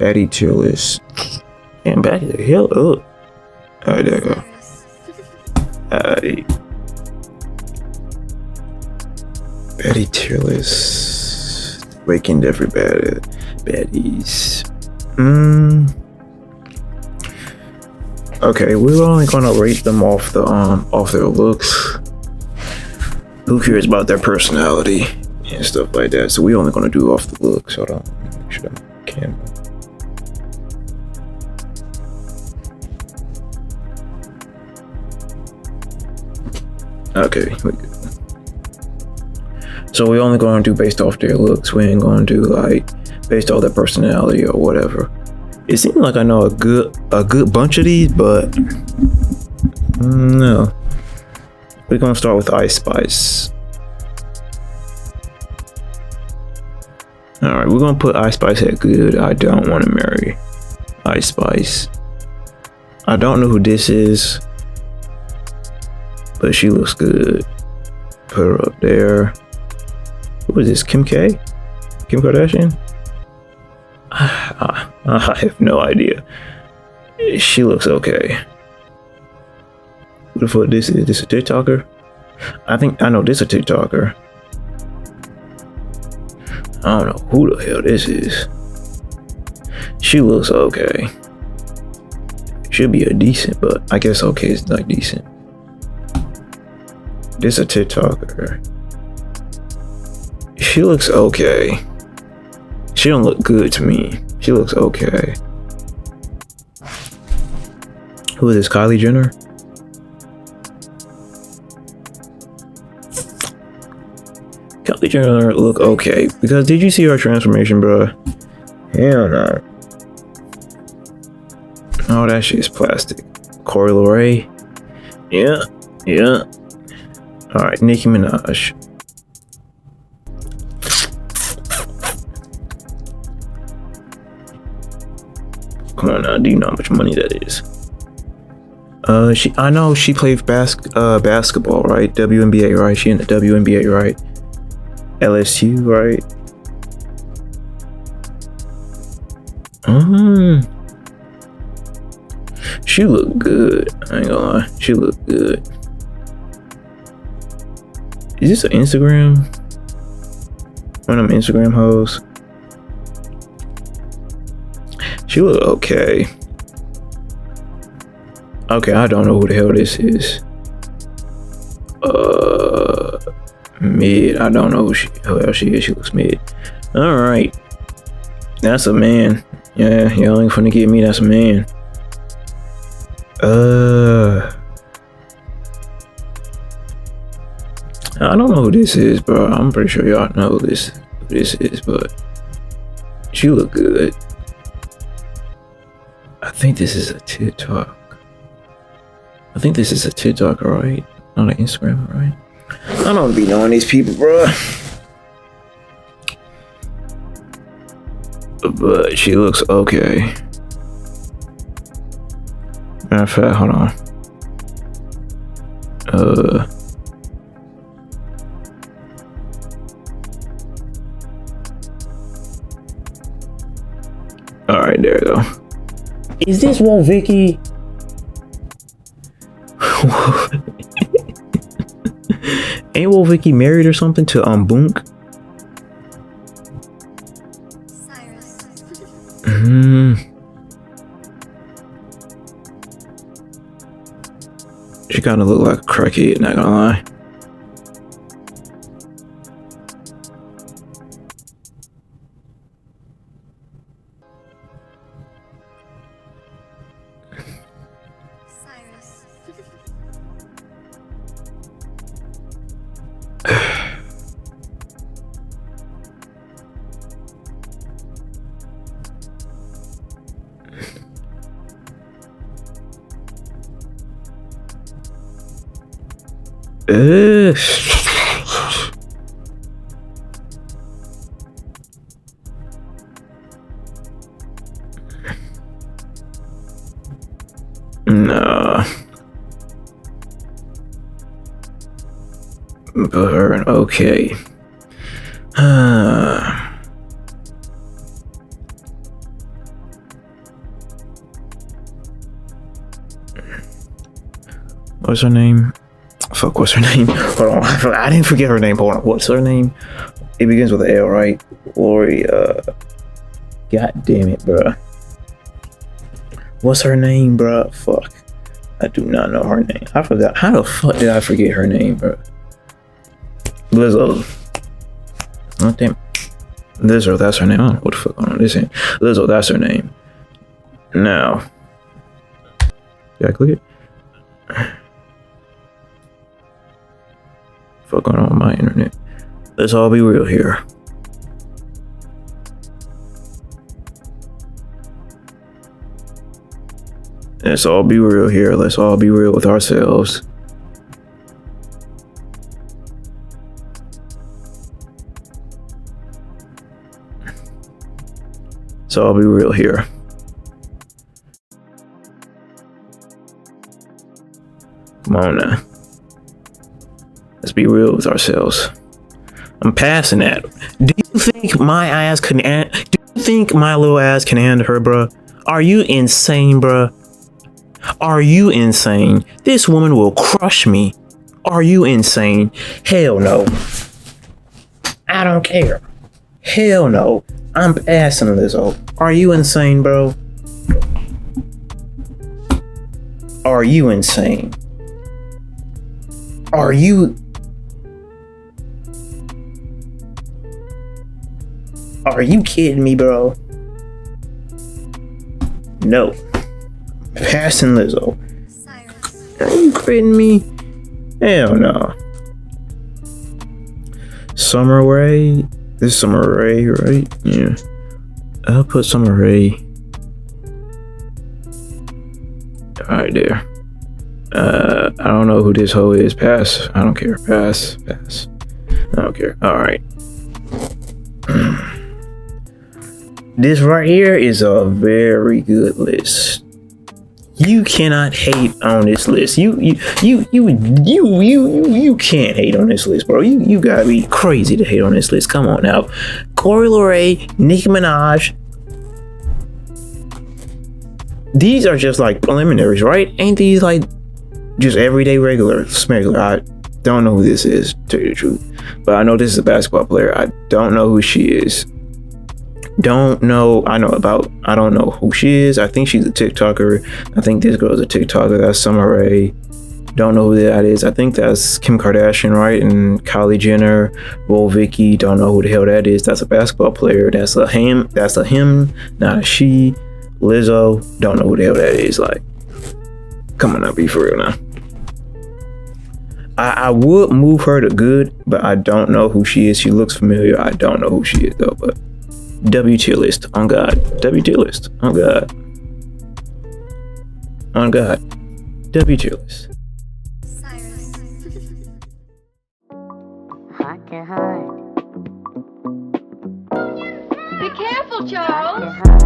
Baddie tier list. Damn, Baddie the hell up. Alright, there you go. Alright. Baddie tier list. Waking every baddies. Okay, we're only gonna rate them off the off their looks. Who cares about their personality and stuff like that? So we only gonna do off the looks. Hold on, make sure I can. Okay, we good. So we only gonna do based off their looks. We ain't gonna do like based off their personality or whatever. It seems like I know a good bunch of these, but no. We're gonna start with Ice Spice. All right, we're gonna put Ice Spice at good. I don't want to marry Ice Spice. I don't know who this is, but she looks good. Put her up there. Who is this? Kim K? Kim Kardashian? I have no idea. She looks okay. Who the fuck this is? This a TikToker? I think I know this a TikToker. I don't know who the hell this is. She looks okay. Should be a decent, but I guess okay is like decent. This a TikToker. She looks okay. She don't look good to me. She looks okay. Who is this? Kylie Jenner? Kylie Jenner look okay. Because did you see her transformation, bro? Hell no. Oh, that shit is plastic. Corey LeRae? Yeah. Alright, Nicki Minaj. Come on now, do you know how much money that is? I know she played basketball, right? WNBA, right? She in the WNBA, right? LSU, right? She looked good. I ain't gonna lie, she looked good. Is this an Instagram? One of them Instagram hoes? She look okay. Okay, I don't know who the hell this is. Mid. I don't know who else she is. She looks mid. All right, that's a man. Yeah, y'all ain't finna get me. That's a man. I don't know who this is, bro. I'm pretty sure y'all know who this is, but she look good. I think this is a TikTok. I think this is a TikTok, right? Not an Instagram, right? I don't be knowing these people, bro. But she looks okay. Matter of fact, hold on. All right, there you go. Is this one Vicky? Ain't Wolf Vicky married or something to Boonk? She kind of look like a crackhead, not gonna lie. Nah. Burn, okay. What's her name? Fuck, what's her name? Hold on, I didn't forget her name. Hold on, what's her name? It begins with an L, right? Lori, god damn it, bruh. What's her name, bruh? Fuck. I do not know her name. I forgot. How the fuck did I forget her name, bruh? Lizzo. Oh, damn. Lizzo, that's her name. I don't know what the fuck going on this end. Lizzo, that's her name. Now. Did I click it? Fuck going on with my internet. Let's all be real here. Let's all be real here. Let's all be real with ourselves. Let's all be real here. Come on now. Let's be real with ourselves. I'm passing that. Do you think my ass can? Do you think my little ass can handle her, bruh? Are you insane, bruh? Are you insane? This woman will crush me. Are you insane? Hell no. I don't care. Hell no. I'm passing Lizzo. Are you insane, bro? Are you insane? Are you kidding me, bro? No. Passing Lizzo. Are you kidding me? Hell no. Summer Rae. This is Summer Rae, right? Yeah. I'll put Summer Rae. Alright, there. I don't know who this hoe is. Pass. I don't care. Pass. Pass. I don't care. Alright. This right here is a very good list. You cannot hate on this list. You can't hate on this list, bro. You gotta be crazy to hate on this list. Come on now. Corey LeRae, Nicki Minaj. These are just like preliminaries, right? Ain't these like just everyday regular smuggler? I don't know who this is, to tell you the truth. But I know this is a basketball player. I don't know who she is. I don't know who she is. I think she's a TikToker. I think this girl's a TikToker. That's Summer Rae. Don't know who that is. I think that's Kim Kardashian, right? And Kylie Jenner, Roll Vicky. Don't know who the hell that is. That's a basketball player. That's a him, not a she. Lizzo. Don't know who the hell that is. Like, come on now, be for real now. I would move her to good, but I don't know who she is. She looks familiar. I don't know who she is though, but W tier list on God. W tier list on God. On God. W tier list. Be careful, Charles.